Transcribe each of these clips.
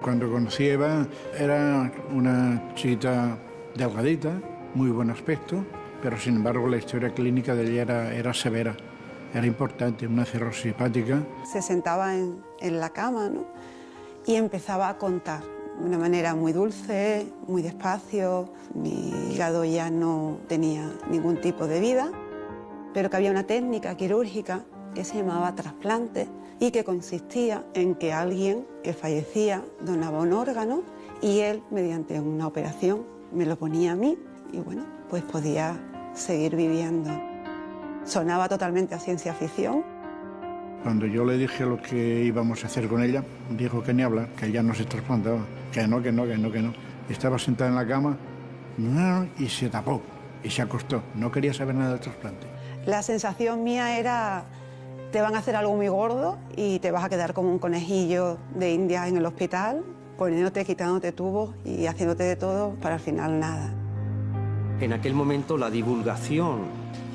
Cuando conocí a Eva, era una chiquita delgadita, muy buen aspecto, pero sin embargo la historia clínica de ella era severa, era importante, una cirrosis hepática. Se sentaba en la cama, ¿no? Y empezaba a contar de una manera muy dulce, muy despacio. Mi hígado ya no tenía ningún tipo de vida, pero que había una técnica quirúrgica que se llamaba trasplante y que consistía en que alguien que fallecía donaba un órgano y él, mediante una operación, me lo ponía a mí y bueno, pues podía seguir viviendo. Sonaba totalmente a ciencia ficción. Cuando yo le dije lo que íbamos a hacer con ella, dijo que ni hablar, que ella no se trasplantaba, que no. Estaba sentada en la cama y se tapó y se acostó. No quería saber nada del trasplante. La sensación mía era, te van a hacer algo muy gordo y te vas a quedar como un conejillo de Indias en el hospital, poniéndote, quitándote tubos y haciéndote de todo para al final nada. En aquel momento la divulgación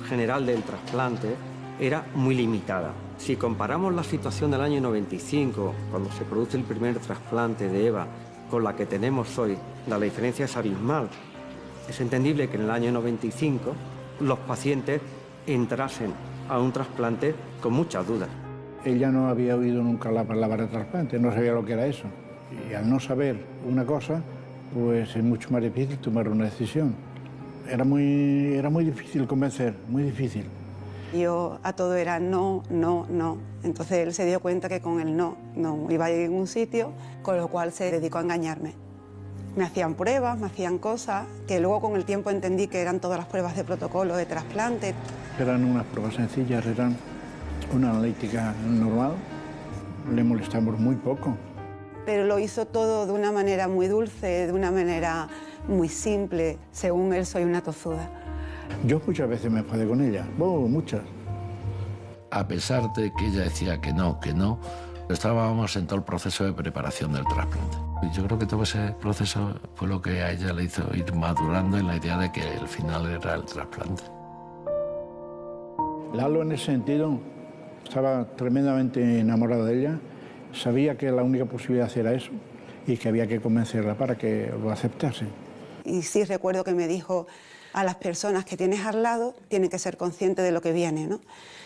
general del trasplante era muy limitada. Si comparamos la situación del año 95, cuando se produce el primer trasplante de Eva, con la que tenemos hoy, la diferencia es abismal. Es entendible que en el año 95 los pacientes entrasen a un trasplante con muchas dudas. Ella no había oído nunca la palabra trasplante, no sabía lo que era eso. Y al no saber una cosa, pues es mucho más difícil tomar una decisión. Era muy difícil convencer, muy difícil. Yo a todo era no. Entonces él se dio cuenta que con el no iba a ir a ningún sitio, con lo cual se dedicó a engañarme. Me hacían pruebas, me hacían cosas, que luego con el tiempo entendí que eran todas las pruebas de protocolo de trasplante. Eran unas pruebas sencillas, eran una analítica normal. Le molestamos muy poco. Pero lo hizo todo de una manera muy dulce, de una manera muy simple. Según él, soy una tozuda. Yo muchas veces me enfadé con ella, muchas. A pesar de que ella decía que no, estábamos en todo el proceso de preparación del trasplante. Y yo creo que todo ese proceso fue lo que a ella le hizo ir madurando en la idea de que el final era el trasplante. Lalo, en ese sentido, estaba tremendamente enamorado de ella, sabía que la única posibilidad era eso y que había que convencerla para que lo aceptase. Y sí recuerdo que me dijo, a las personas que tienes al lado tienen que ser conscientes de lo que viene, ¿no?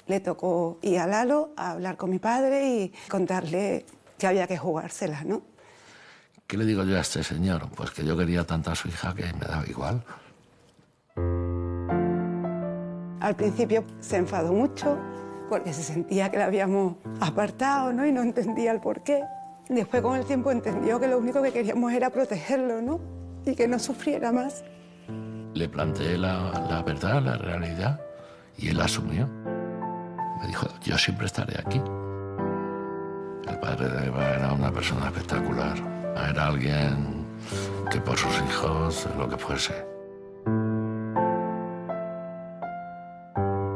Le tocó ir a Lalo a hablar con mi padre y contarle que había que jugársela, ¿no? ¿Qué le digo yo a este señor? Pues que yo quería tanto a su hija que me daba igual. Al principio se enfadó mucho porque se sentía que la habíamos apartado, ¿no? Y no entendía el porqué. Después, con el tiempo, entendió que lo único que queríamos era protegerlo, ¿no? Y que no sufriera más. Le planteé la verdad, la realidad, y él asumió. Me dijo, yo siempre estaré aquí. El padre de Eva era una persona espectacular. Era alguien que por sus hijos, lo que fuese.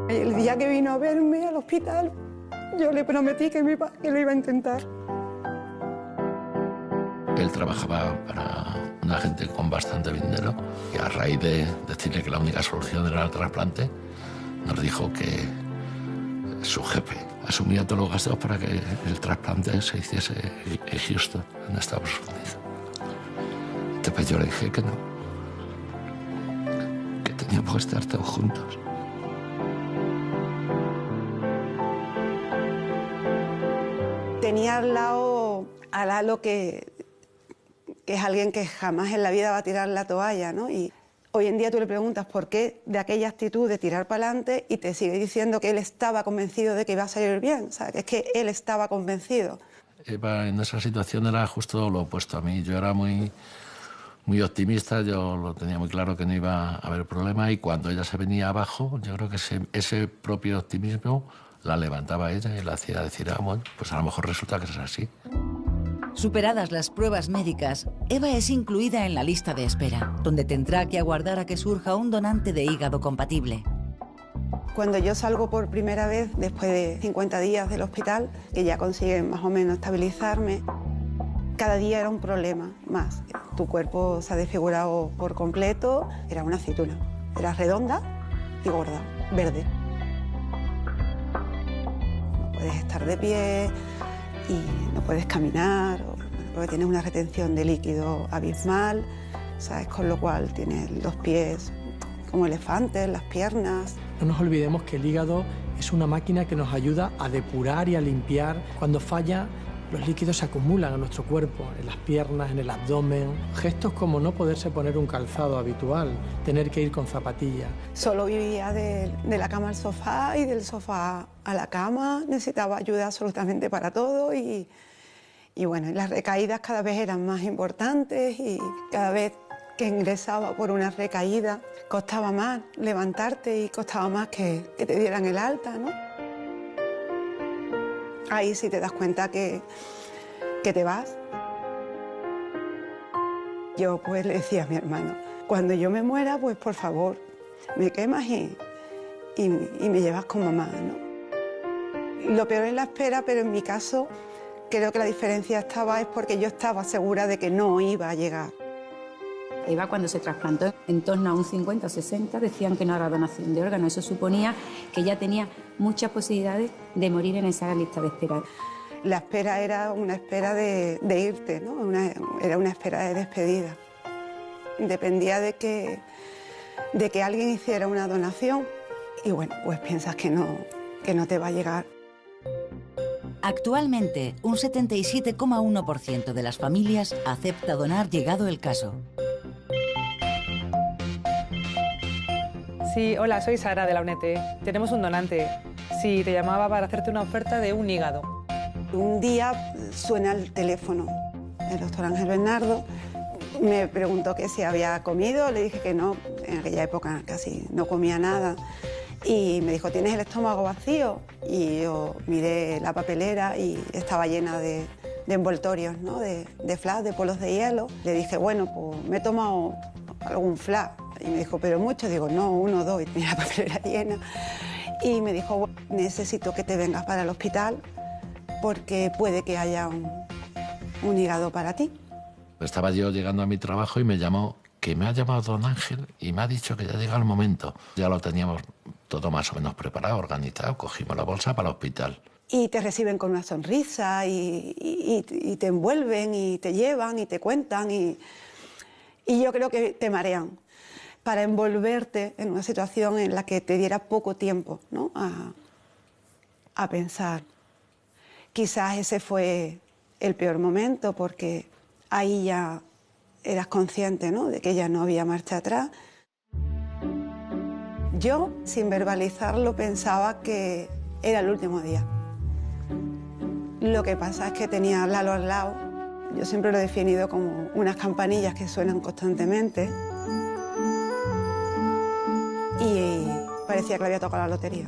El día que vino a verme al hospital, yo le prometí que lo iba a intentar. Él trabajaba para una gente con bastante dinero y a raíz de decirle que la única solución era el trasplante, nos dijo que su jefe asumía todos los gastos para que el trasplante se hiciese en Houston, en Estados Unidos. Entonces yo le dije que no, que teníamos que estar todos juntos. Tenía al lado a Lalo que es alguien que jamás en la vida va a tirar la toalla, ¿no? Y hoy en día tú le preguntas por qué de aquella actitud de tirar para adelante y te sigue diciendo que él estaba convencido de que iba a salir bien. O sea, que es que él estaba convencido. Eva en esa situación era justo lo opuesto a mí. Yo era muy optimista, yo lo tenía muy claro que no iba a haber problema y cuando ella se venía abajo, yo creo que ese propio optimismo la levantaba a ella y la hacía decir, bueno, pues a lo mejor resulta que es así. Superadas las pruebas médicas, Eva es incluida en la lista de espera, donde tendrá que aguardar a que surja un donante de hígado compatible. Cuando yo salgo por primera vez, después de 50 días del hospital, que ya consiguen más o menos estabilizarme, cada día era un problema más. Tu cuerpo se ha desfigurado por completo, era una aceituna. Era redonda y gorda, verde. No puedes estar de pie y no puedes caminar, porque tienes una retención de líquido abismal, ¿sabes? Con lo cual tienes los pies como elefantes, las piernas. No nos olvidemos que el hígado es una máquina que nos ayuda a depurar y a limpiar. Cuando falla, los líquidos se acumulan a nuestro cuerpo, en las piernas, en el abdomen. Gestos como no poderse poner un calzado habitual, tener que ir con zapatillas. Solo vivía de la cama al sofá y del sofá a la cama. Necesitaba ayuda absolutamente para todo y bueno, las recaídas cada vez eran más importantes y cada vez que ingresaba por una recaída costaba más levantarte y costaba más que te dieran el alta, ¿no? Ahí sí te das cuenta que te vas. Yo pues le decía a mi hermano, cuando yo me muera, pues por favor, me quemas y me llevas con mamá, ¿no? Lo peor es la espera, pero en mi caso creo que la diferencia es porque yo estaba segura de que no iba a llegar. Eva, cuando se trasplantó, en torno a un 50 o 60, decían que no era donación de órganos. Eso suponía que ella tenía muchas posibilidades de morir en esa lista de espera. La espera era una espera de irte, ¿no? Era una espera de despedida. Dependía de que alguien hiciera una donación y bueno, pues piensas que no te va a llegar. Actualmente, un 77,1% de las familias acepta donar llegado el caso. Sí, hola, soy Sara de la UNED. Tenemos un donante. Sí, te llamaba para hacerte una oferta de un hígado. Un día suena el teléfono. El doctor Ángel Bernardo me preguntó que si había comido, le dije que no. En aquella época casi no comía nada. Y me dijo, ¿tienes el estómago vacío? Y yo miré la papelera y estaba llena de envoltorios, ¿no? De flash, de polos de hielo. Le dije, bueno, pues me he tomado algún flash. Y me dijo, ¿pero mucho? Digo, no, 1 o 2, y tenía la papelera llena. Y me dijo, bueno, necesito que te vengas para el hospital porque puede que haya un hígado para ti. Estaba yo llegando a mi trabajo y me ha llamado don Ángel y me ha dicho que ya llega el momento. Ya lo teníamos todo más o menos preparado, organizado, cogimos la bolsa para el hospital. Y te reciben con una sonrisa y te envuelven y te llevan y te cuentan y yo creo que te marean para envolverte en una situación en la que te diera poco tiempo, ¿no? a pensar. Quizás ese fue el peor momento porque ahí ya eras consciente, ¿no? De que ya no había marcha atrás. Yo, sin verbalizarlo, pensaba que era el último día. Lo que pasa es que tenía a Lalo al lado. Yo siempre lo he definido como unas campanillas que suenan constantemente. Y parecía que le había tocado la lotería.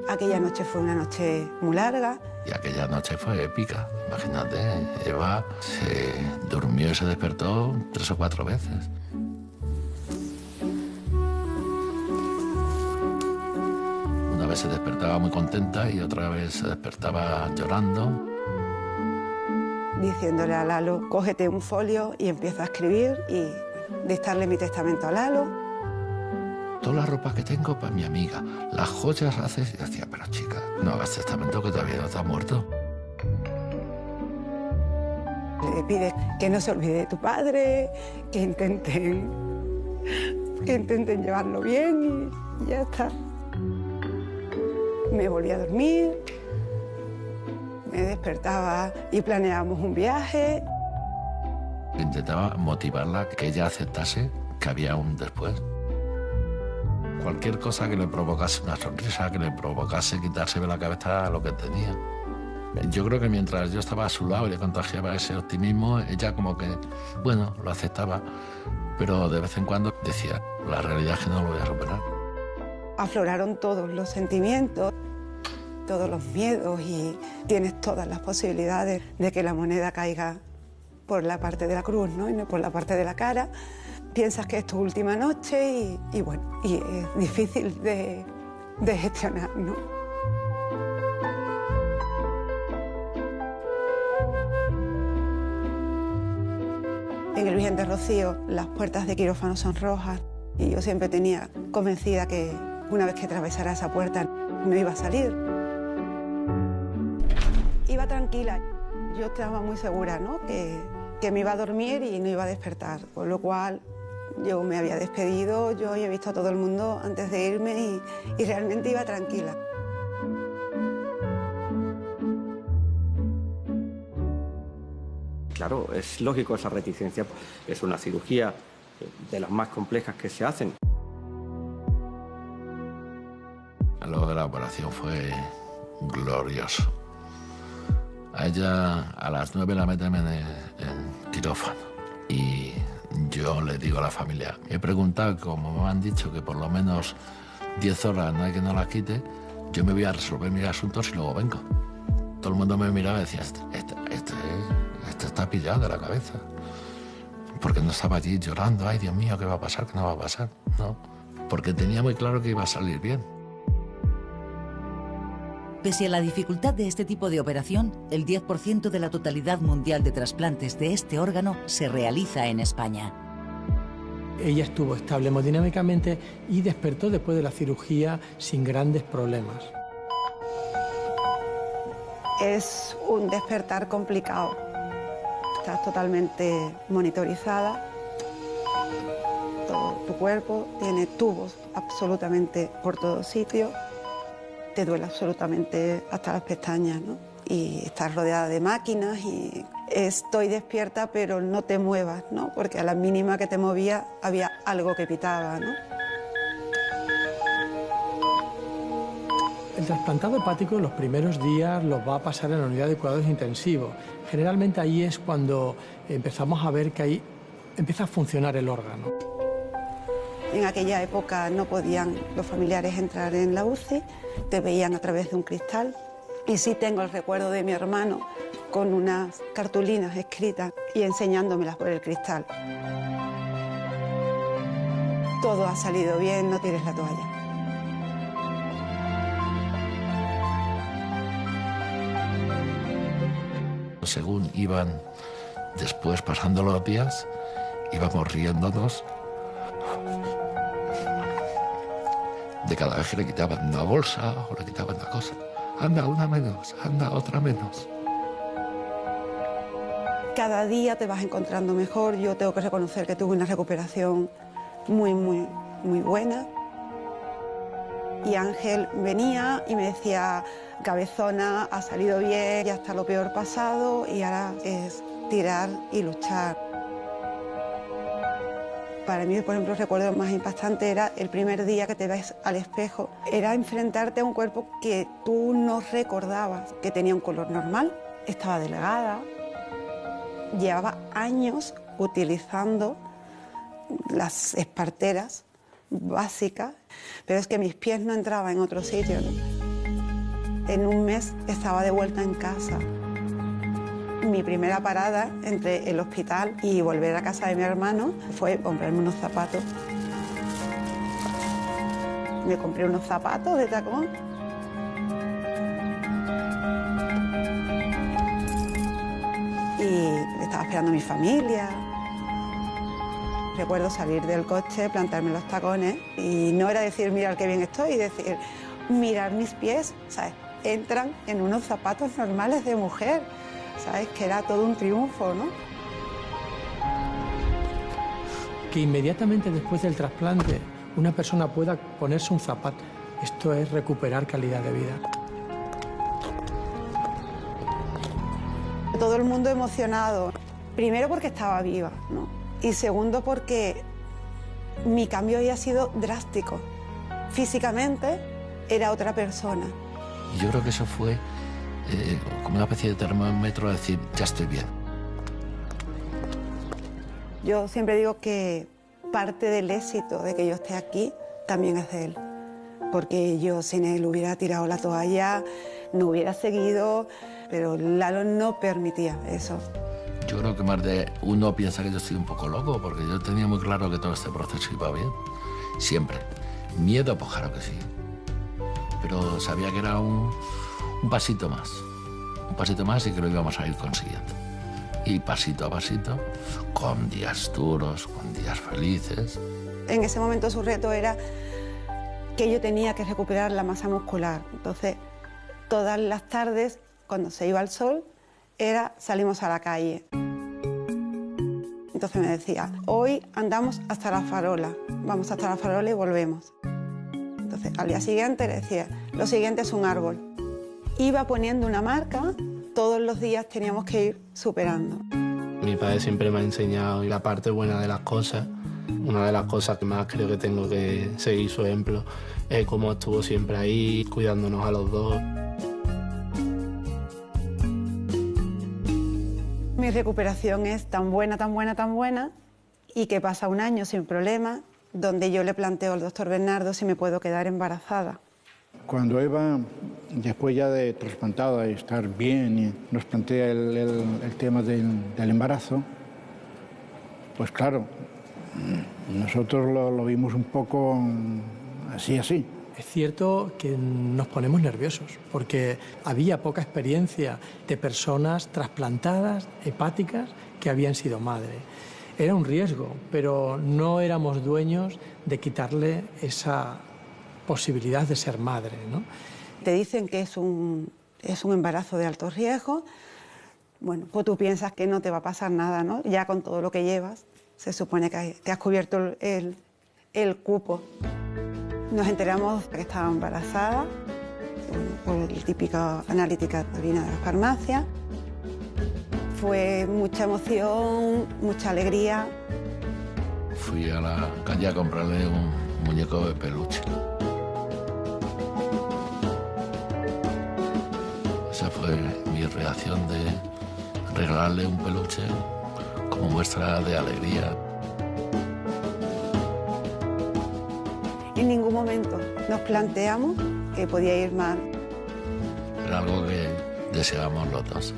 Aquella noche fue una noche muy larga. Y aquella noche fue épica. Imagínate, Eva se durmió y se despertó 3 o 4 veces. Una vez se despertaba muy contenta y otra vez se despertaba llorando. Diciéndole a Lalo, cógete un folio y empieza a escribir y dictarle mi testamento a Lalo. Todas las ropas que tengo para mi amiga, las joyas haces. Y decía, pero chica, no hagas testamento que todavía no está muerto. Le pide que no se olvide de tu padre, que intenten llevarlo bien y ya está. Me volví a dormir, me despertaba y planeábamos un viaje. Intentaba motivarla, que ella aceptase que había un después. Cualquier cosa que le provocase una sonrisa, que le provocase quitarse de la cabeza lo que tenía. Yo creo que mientras yo estaba a su lado y le contagiaba ese optimismo, ella como que, bueno, lo aceptaba, pero de vez en cuando decía, la realidad es que no lo voy a superar. Afloraron todos los sentimientos, todos los miedos y tienes todas las posibilidades de que la moneda caiga por la parte de la cruz, ¿no? Y no por la parte de la cara. Piensas que es tu última noche y bueno, y es difícil de gestionar, ¿no? En el Virgen de Rocío las puertas de quirófano son rojas y yo siempre tenía convencida que una vez que atravesara esa puerta no iba a salir. Iba tranquila. Yo estaba muy segura, ¿no?, que me iba a dormir y no iba a despertar, con lo cual yo me había despedido, yo había visto a todo el mundo antes de irme y realmente iba tranquila. Claro, es lógico esa reticencia, es una cirugía de las más complejas que se hacen. Lo de la operación fue glorioso. A ella a las 9 la meten en quirófano y yo le digo a la familia, he preguntado, como me han dicho que por lo menos 10 horas no hay que no la quite, yo me voy a resolver mis asuntos y luego vengo. Todo el mundo me miraba y decía, este está pillado de la cabeza. Porque no estaba allí llorando, ay Dios mío, ¿qué va a pasar? ¿Qué no va a pasar? No, porque tenía muy claro que iba a salir bien. Pese a la dificultad de este tipo de operación, el 10% de la totalidad mundial de trasplantes de este órgano se realiza en España. Ella estuvo estable hemodinámicamente y despertó después de la cirugía sin grandes problemas. Es un despertar complicado. Estás totalmente monitorizada. Todo tu cuerpo tiene tubos absolutamente por todos sitios. Te duele absolutamente hasta las pestañas, ¿no? Y estás rodeada de máquinas y estoy despierta, pero no te muevas, ¿no? Porque a la mínima que te movías había algo que pitaba, ¿no? El trasplantado hepático los primeros días los va a pasar en la unidad de cuidados intensivos. Generalmente ahí es cuando empezamos a ver que ahí empieza a funcionar el órgano. En aquella época no podían los familiares entrar en la UCI, te veían a través de un cristal. Y sí tengo el recuerdo de mi hermano con unas cartulinas escritas y enseñándomelas por el cristal. Todo ha salido bien, no tires la toalla. Según iban después pasando los días, íbamos riéndonos de cada vez que le quitaban una bolsa o le quitaban una cosa. Anda, una menos, anda, otra menos. Cada día te vas encontrando mejor. Yo tengo que reconocer que tuve una recuperación muy buena. Y Ángel venía y me decía, cabezona, ha salido bien, ya está lo peor pasado y ahora es tirar y luchar. Para mí, por ejemplo, el recuerdo más impactante era el primer día que te ves al espejo. Era enfrentarte a un cuerpo que tú no recordabas, que tenía un color normal, estaba delgada, llevaba años utilizando las esparteras básicas, pero es que mis pies no entraban en otro sitio, ¿no? En un mes estaba de vuelta en casa. Mi primera parada entre el hospital y volver a casa de mi hermano fue comprarme unos zapatos. Me compré unos zapatos de tacón. Y me estaba esperando mi familia. Recuerdo salir del coche, plantarme los tacones y no era decir mirar qué bien estoy, decir mirar mis pies, ¿sabes? Entran en unos zapatos normales de mujer. ¿Sabes? Que era todo un triunfo, ¿no? Que inmediatamente después del trasplante una persona pueda ponerse un zapato, esto es recuperar calidad de vida. Todo el mundo emocionado, primero porque estaba viva, ¿no? Y segundo porque mi cambio había sido drástico. Físicamente era otra persona. Y yo creo que eso fue como una especie de termómetro de decir, ya estoy bien. Yo siempre digo que parte del éxito de que yo esté aquí también es de él. Porque yo sin él hubiera tirado la toalla, no hubiera seguido, pero Lalo no permitía eso. Yo creo que más de uno piensa que yo estoy un poco loco, porque yo tenía muy claro que todo este proceso iba bien. Siempre. Miedo, pues claro que sí. Pero sabía que era un pasito más. Un pasito más y que lo íbamos a ir consiguiendo. Y pasito a pasito, con días duros, con días felices. En ese momento su reto era que yo tenía que recuperar la masa muscular. Entonces, todas las tardes, cuando se iba al sol, era salimos a la calle. Entonces me decía, hoy andamos hasta la farola, vamos hasta la farola y volvemos. Entonces al día siguiente le decía, lo siguiente es un árbol. Iba poniendo una marca, todos los días teníamos que ir superando. Mi padre siempre me ha enseñado la parte buena de las cosas. Una de las cosas que más creo que tengo que seguir su ejemplo es cómo estuvo siempre ahí, cuidándonos a los dos. Mi recuperación es tan buena, tan buena, tan buena, y que pasa un año sin problema, donde yo le planteo al doctor Bernardo si me puedo quedar embarazada. Cuando Eva, después ya de trasplantada y estar bien, y nos plantea el tema del embarazo, pues claro, nosotros lo vimos un poco así. Es cierto que nos ponemos nerviosos porque había poca experiencia de personas trasplantadas, hepáticas, que habían sido madre. Era un riesgo, pero no éramos dueños de quitarle esa posibilidad de ser madre, ¿no? Te dicen que es un embarazo de alto riesgo. Bueno, pues tú piensas que no te va a pasar nada, ¿no? Ya con todo lo que llevas, se supone que has cubierto el cupo. Nos enteramos que estaba embarazada, por el típico analítica de orina de la farmacia. Fue mucha emoción, mucha alegría. Fui a la calle a comprarle un muñeco de peluche. Esa fue mi reacción de regalarle un peluche como muestra de alegría. En ningún momento nos planteamos que podía ir mal. Era algo que deseábamos los dos.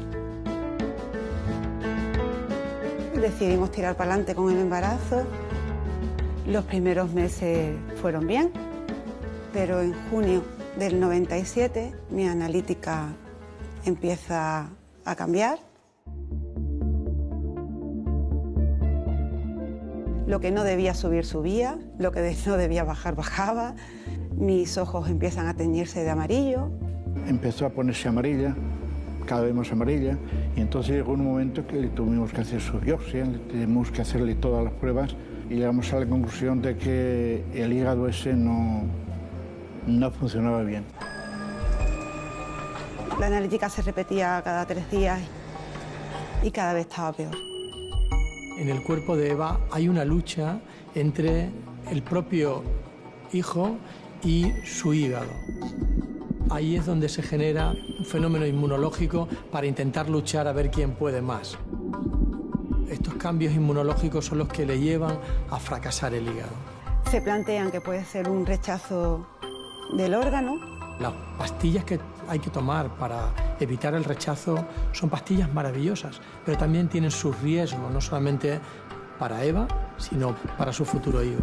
Decidimos tirar para adelante con el embarazo. Los primeros meses fueron bien, pero en junio del 97 mi analítica empieza a cambiar. Lo que no debía subir, subía. Lo que no debía bajar, bajaba. Mis ojos empiezan a teñirse de amarillo. Empezó a ponerse amarilla, cada vez más amarilla, y entonces llegó un momento que le tuvimos que hacer su biopsia, tuvimos que hacerle todas las pruebas y llegamos a la conclusión de que el hígado ese no funcionaba bien. La analítica se repetía cada 3 días y cada vez estaba peor. En el cuerpo de Eva hay una lucha entre el propio hijo y su hígado. Ahí es donde se genera un fenómeno inmunológico para intentar luchar a ver quién puede más. Estos cambios inmunológicos son los que le llevan a fracasar el hígado. Se plantean que puede ser un rechazo del órgano. Las pastillas que hay que tomar para evitar el rechazo son pastillas maravillosas, pero también tienen sus riesgos, no solamente para Eva, sino para su futuro hijo.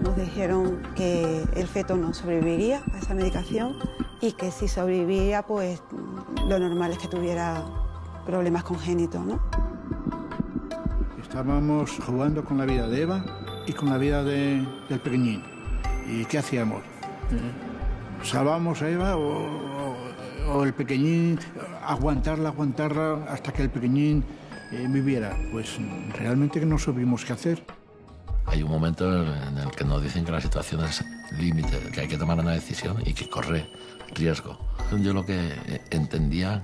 Nos dijeron que el feto no sobreviviría a esa medicación y que si sobrevivía, pues lo normal es que tuviera problemas congénitos, ¿no? Estábamos jugando con la vida de Eva y con la vida del pequeñín. ¿Y qué hacíamos? ¿Salvábamos a Eva o el pequeñín, aguantarla hasta que el pequeñín viviera? Pues realmente que no supimos qué hacer. Hay un momento en el que nos dicen que la situación es límite, que hay que tomar una decisión y que corre riesgo. Yo lo que entendía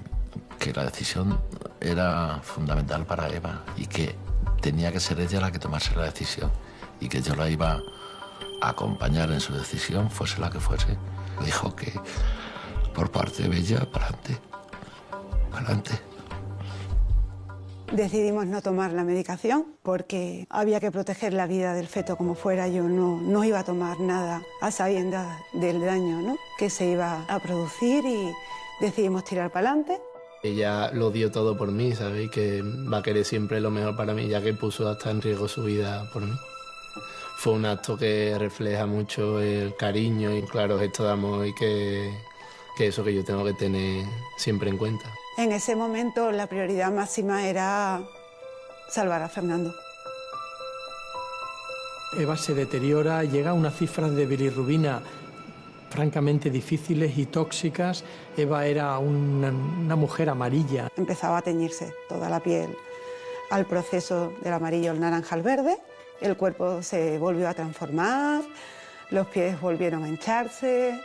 que la decisión era fundamental para Eva y que tenía que ser ella la que tomase la decisión y que yo la iba a acompañar en su decisión, fuese la que fuese. Dijo que por parte de ella, para adelante. Decidimos no tomar la medicación porque había que proteger la vida del feto como fuera. Yo no iba a tomar nada a sabiendas del daño, ¿no?, que se iba a producir, y decidimos tirar para adelante. Ella lo dio todo por mí, ¿sabéis? Que va a querer siempre lo mejor para mí, ya que puso hasta en riesgo su vida por mí. Fue un acto que refleja mucho el cariño y claro gesto de amor y que eso que yo tengo que tener siempre en cuenta. En ese momento la prioridad máxima era salvar a Fernando. Eva se deteriora, llega a unas cifras de bilirrubina francamente difíciles y tóxicas. Eva era una mujer amarilla. Empezaba a teñirse toda la piel al proceso del amarillo al naranja al verde. El cuerpo se volvió a transformar, los pies volvieron a hincharse,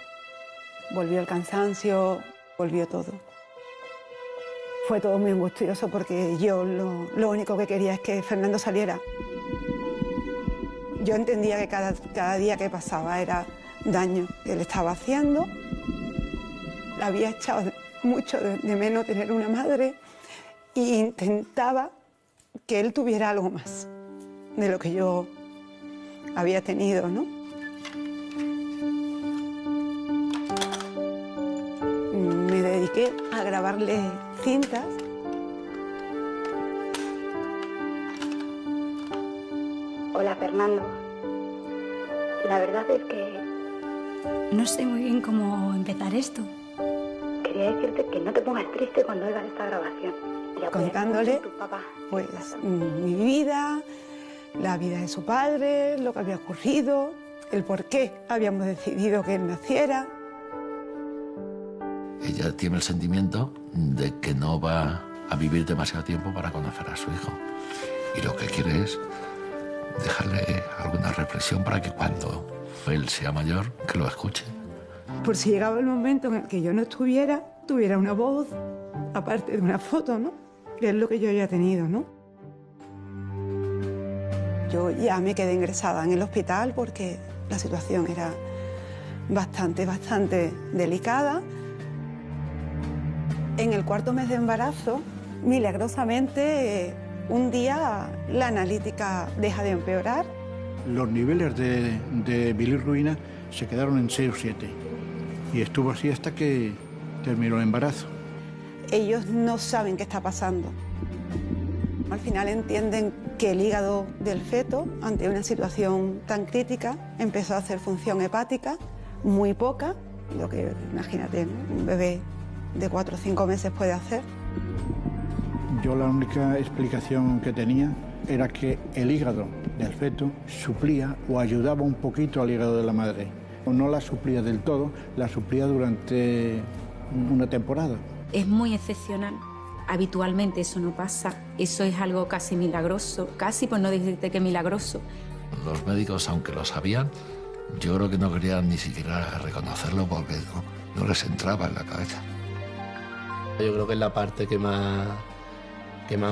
volvió el cansancio, volvió todo. Fue todo muy angustioso porque yo lo único que quería es que Fernando saliera. Yo entendía que cada día que pasaba era daño que le estaba haciendo. Le había echado mucho de menos tener una madre e intentaba que él tuviera algo más de lo que yo había tenido, ¿no? Me dediqué a grabarle cintas. Hola, Fernando. La verdad es que no sé muy bien cómo empezar esto. Quería decirte que no te pongas triste cuando oigas esta grabación. Contándole, pues, mi vida, la vida de su padre, lo que había ocurrido, el por qué habíamos decidido que él naciera. Ella tiene el sentimiento de que no va a vivir demasiado tiempo para conocer a su hijo. Y lo que quiere es dejarle alguna reflexión para que cuando él sea mayor, que lo escuche. Por si llegaba el momento en el que yo no estuviera, tuviera una voz, aparte de una foto, ¿no? Que es lo que yo había tenido, ¿no? Yo ya me quedé ingresada en el hospital porque la situación era bastante delicada. En el 4º mes de embarazo, milagrosamente, un día la analítica deja de empeorar. Los niveles de bilirruina se quedaron en 6 o 7 y estuvo así hasta que terminó el embarazo. Ellos no saben qué está pasando. Al final entienden que el hígado del feto, ante una situación tan crítica, empezó a hacer función hepática, muy poca, lo que, imagínate, un bebé de 4 o 5 meses puede hacer. Yo la única explicación que tenía era que el hígado del feto suplía o ayudaba un poquito al hígado de la madre. No la suplía del todo, la suplía durante una temporada. Es muy excepcional. Habitualmente eso no pasa. Eso es algo casi milagroso, casi por no decirte que milagroso. Los médicos, aunque lo sabían, yo creo que no querían ni siquiera reconocerlo porque no les entraba en la cabeza. Yo creo que es la parte que más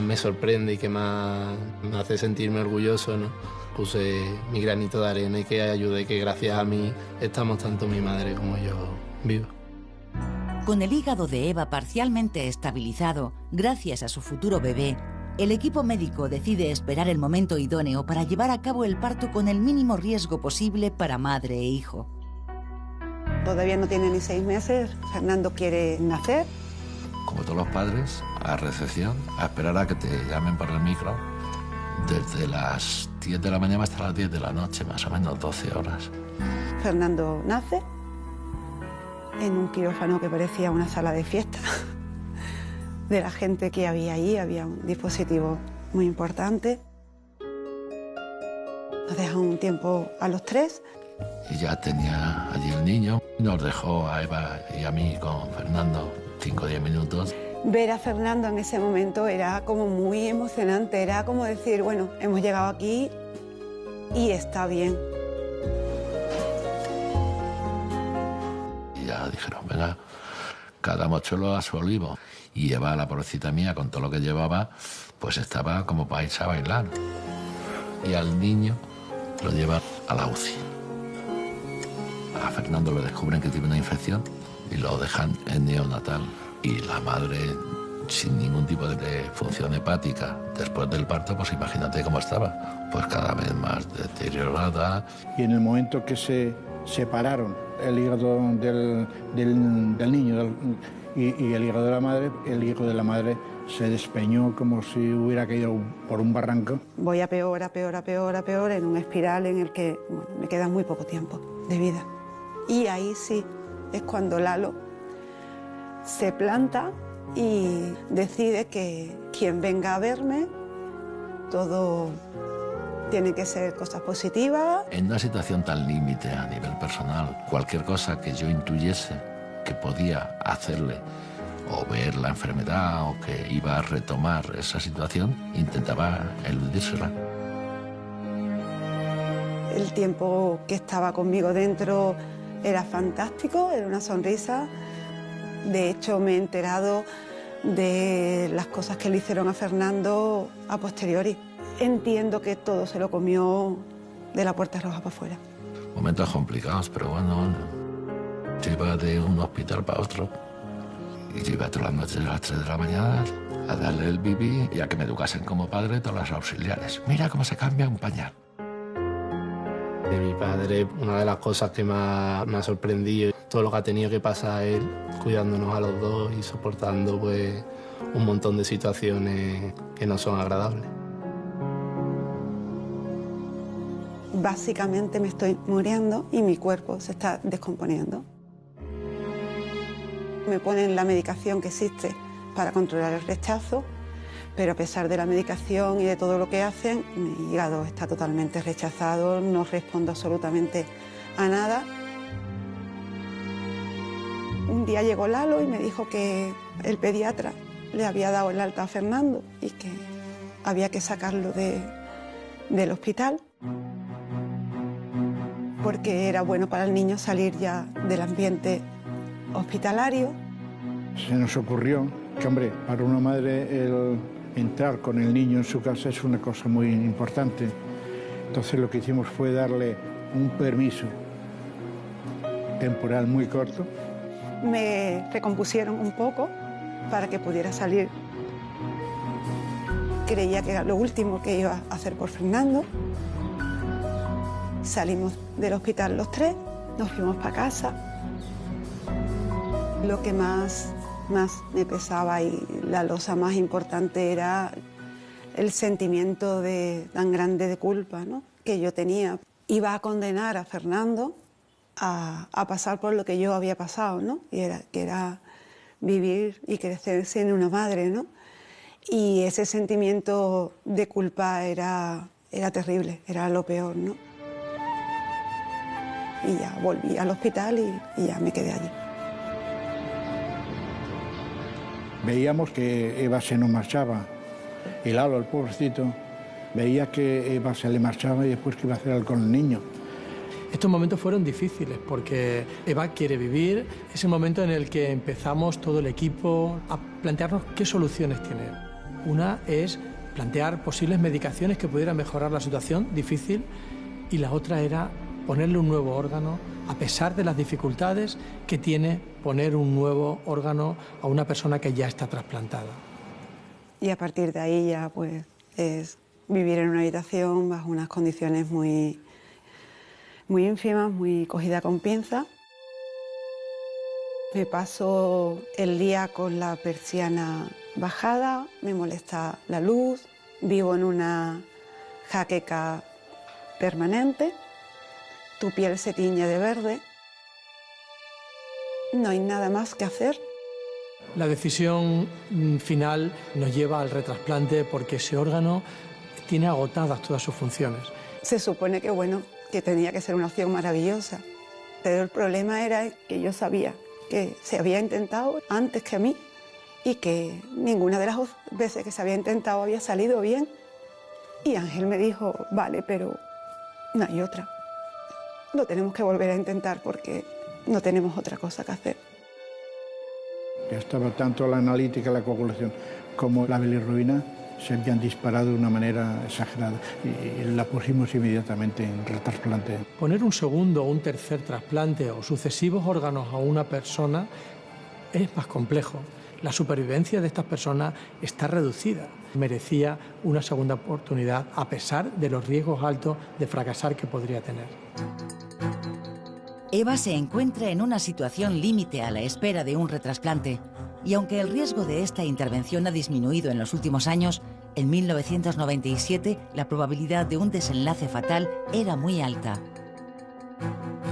me sorprende y que más me hace sentirme orgulloso, ¿no? Puse mi granito de arena y que ayudé, que gracias a mí estamos tanto mi madre como yo vivos. Con el hígado de Eva parcialmente estabilizado, gracias a su futuro bebé, el equipo médico decide esperar el momento idóneo para llevar a cabo el parto con el mínimo riesgo posible para madre e hijo. Todavía no tiene ni 6 meses, Fernando quiere nacer. Como todos los padres, a recepción, a esperar a que te llamen por el micro, desde las 10 de la mañana hasta las 10 de la noche, más o menos 12 horas. Fernando nace en un quirófano que parecía una sala de fiesta. De la gente que había ahí, había un dispositivo muy importante. Nos dejan un tiempo a los 3. Y ya tenía allí el niño. Nos dejó a Eva y a mí con Fernando 5 o 10 minutos. Ver a Fernando en ese momento era como muy emocionante. Era como decir, bueno, hemos llegado aquí y está bien. Y ya dijeron, venga, cada mochuelo a su olivo. Y Eva, la pobrecita mía, con todo lo que llevaba, pues estaba como para irse a bailar. Y al niño lo llevan a la UCI. A Fernando le descubren que tiene una infección y lo dejan en neonatal. Y la madre, sin ningún tipo de función hepática, después del parto, pues imagínate cómo estaba. Pues cada vez más deteriorada. Y en el momento que se separaron el hígado del niño y el hígado de la madre, el hijo de la madre se despeñó como si hubiera caído por un barranco. Voy a peor, en un espiral en el que me queda muy poco tiempo de vida. Y ahí sí, es cuando Lalo se planta y decide que quien venga a verme, todo tienen que ser cosas positivas. En una situación tan límite a nivel personal, cualquier cosa que yo intuyese que podía hacerle o ver la enfermedad o que iba a retomar esa situación, intentaba eludírsela. El tiempo que estaba conmigo dentro era fantástico, era una sonrisa. De hecho, me he enterado de las cosas que le hicieron a Fernando a posteriori. Entiendo que todo se lo comió de la puerta roja para afuera. Momentos complicados, pero bueno, yo iba de un hospital para otro y yo iba todas las noches a las 3 de la mañana a darle el bibi y a que me educasen como padre todas las auxiliares. Mira cómo se cambia un pañal. De mi padre, una de las cosas que más me ha sorprendido, todo lo que ha tenido que pasar él, cuidándonos a los dos y soportando pues un montón de situaciones que no son agradables. Básicamente me estoy muriendo y mi cuerpo se está descomponiendo. Me ponen la medicación que existe para controlar el rechazo, pero a pesar de la medicación y de todo lo que hacen, mi hígado está totalmente rechazado, no respondo absolutamente a nada. Un día llegó Lalo y me dijo que el pediatra le había dado el alta a Fernando y que había que sacarlo del hospital, porque era bueno para el niño salir ya del ambiente hospitalario. Se nos ocurrió que, hombre, para una madre el entrar con el niño en su casa es una cosa muy importante. Entonces lo que hicimos fue darle un permiso temporal muy corto. Me recompusieron un poco para que pudiera salir. Creía que era lo último que iba a hacer por Fernando. Salimos del hospital los tres, nos fuimos para casa. Lo que más me pesaba y la losa más importante era el sentimiento tan grande de culpa, ¿no?, que yo tenía. Iba a condenar a Fernando a pasar por lo que yo había pasado, ¿no?, que era vivir y crecer siendo una madre, ¿no? Y ese sentimiento de culpa era terrible, era lo peor, ¿no? Y ya volví al hospital y ya me quedé allí. Veíamos que Eva se nos marchaba. Y Lalo, el pobrecito, veía que Eva se le marchaba y después que iba a hacer algo con el niño. Estos momentos fueron difíciles porque Eva quiere vivir. Es el momento en el que empezamos todo el equipo a plantearnos qué soluciones tiene. Una es plantear posibles medicaciones que pudieran mejorar la situación difícil y la otra era ponerle un nuevo órgano, a pesar de las dificultades que tiene poner un nuevo órgano a una persona que ya está trasplantada. Y a partir de ahí ya pues es vivir en una habitación bajo unas condiciones muy ínfimas, muy cogida con pinza. Me paso el día con la persiana bajada, me molesta la luz, vivo en una jaqueca permanente. Tu piel se tiñe de verde, no hay nada más que hacer. La decisión final nos lleva al retrasplante porque ese órgano tiene agotadas todas sus funciones. Se supone que, bueno, que tenía que ser una opción maravillosa, pero el problema era que yo sabía que se había intentado antes que a mí y que ninguna de las veces que se había intentado había salido bien. Y Ángel me dijo, vale, pero no hay otra. Lo tenemos que volver a intentar porque no tenemos otra cosa que hacer. Ya estaba tanto la analítica, la coagulación, como la bilirrubina se habían disparado de una manera exagerada y la pusimos inmediatamente en retrasplante. Poner un segundo o un tercer trasplante o sucesivos órganos a una persona es más complejo. La supervivencia de estas personas está reducida. Merecía una segunda oportunidad a pesar de los riesgos altos de fracasar que podría tener. Eva se encuentra en una situación límite a la espera de un retrasplante y aunque el riesgo de esta intervención ha disminuido en los últimos años, en 1997 la probabilidad de un desenlace fatal era muy alta.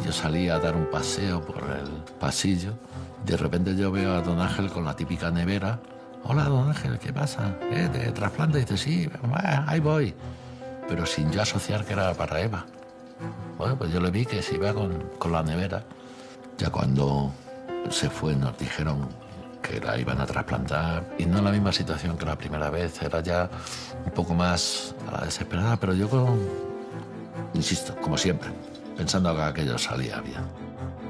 Yo salí a dar un paseo por el pasillo. De repente yo veo a don Ángel con la típica nevera. Hola, don Ángel, ¿qué pasa? ¿De trasplante? Dice, sí, ahí voy. pero sin yo asociar que era para Eva. Bueno, pues yo le vi que se iba con la nevera. Ya cuando se fue nos dijeron que la iban a trasplantar, y no en la misma situación que la primera vez, era ya un poco más a la desesperada, pero yo insisto, como siempre, pensando que aquello salía bien.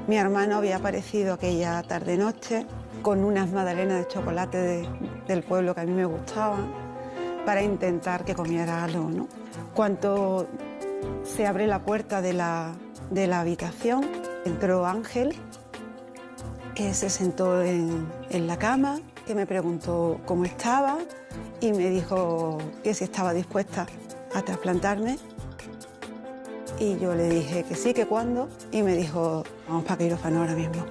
Mi hermano había aparecido aquella tarde-noche con unas magdalenas de chocolate del pueblo que a mí me gustaban, para intentar que comiera algo, ¿no? Cuando se abre la puerta de la habitación, entró Ángel, que se sentó en la cama, que me preguntó cómo estaba y me dijo que si estaba dispuesta a trasplantarme. Y yo le dije que sí, que cuándo, y me dijo, vamos para quirófano ahora mismo.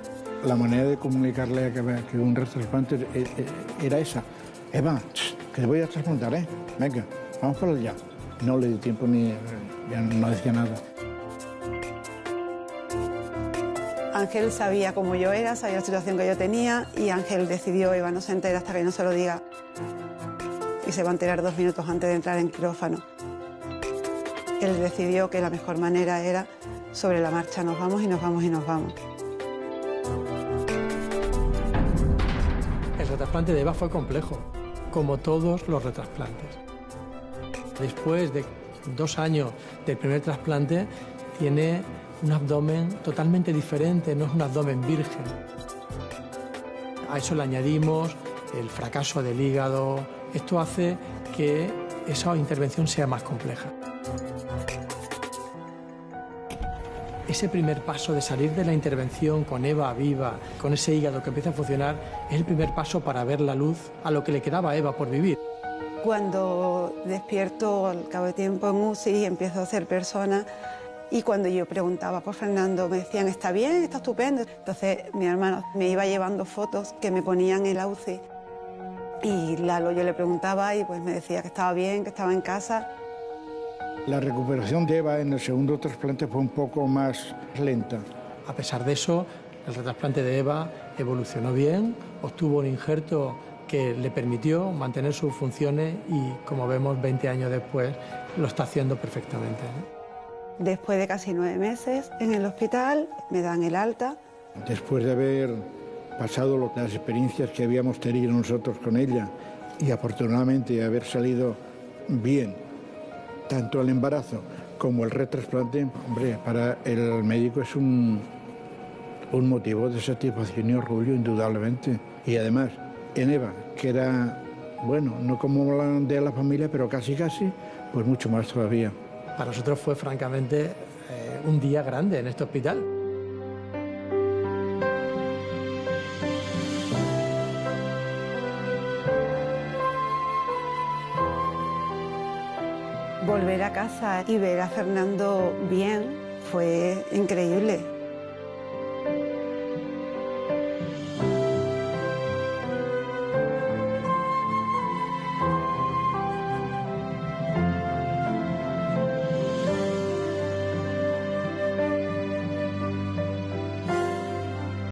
La manera de comunicarle que un trasplante era esa. Eva, que te voy a trasplantar, ¿eh? Venga, vamos para allá. No le di tiempo ya no decía nada. Ángel sabía cómo yo era, sabía la situación que yo tenía, y Ángel decidió, Eva no se entera hasta que no se lo diga, y se va a enterar 2 minutos antes de entrar en quirófano. Él decidió que la mejor manera era sobre la marcha, nos vamos y nos vamos y nos vamos. El retrasplante de Eva fue complejo, como todos los retrasplantes. Después de 2 años del primer trasplante, tiene un abdomen totalmente diferente, no es un abdomen virgen. A eso le añadimos el fracaso del hígado. Esto hace que esa intervención sea más compleja. Ese primer paso de salir de la intervención con Eva viva, con ese hígado que empieza a funcionar, es el primer paso para ver la luz a lo que le quedaba a Eva por vivir. Cuando despierto al cabo de tiempo en UCI, empiezo a ser persona, y cuando yo preguntaba por Fernando me decían, está bien, está estupendo. Entonces mi hermano me iba llevando fotos que me ponían en la UCI, y Lalo yo le preguntaba y pues me decía que estaba bien, que estaba en casa. La recuperación de Eva en el segundo trasplante fue un poco más lenta. A pesar de eso, el retrasplante de Eva evolucionó bien, obtuvo un injerto que le permitió mantener sus funciones y, como vemos, 20 años después lo está haciendo perfectamente, ¿no? Después de casi 9 meses en el hospital, me dan el alta. Después de haber pasado las experiencias que habíamos tenido nosotros con ella y afortunadamente haber salido bien, tanto el embarazo como el retrasplante, hombre, para el médico es un motivo de satisfacción y orgullo, indudablemente. Y además, en Eva, que era, bueno, no como la de la familia, pero casi, pues mucho más todavía. Para nosotros fue francamente un día grande en este hospital. Volver a casa y ver a Fernando bien fue increíble.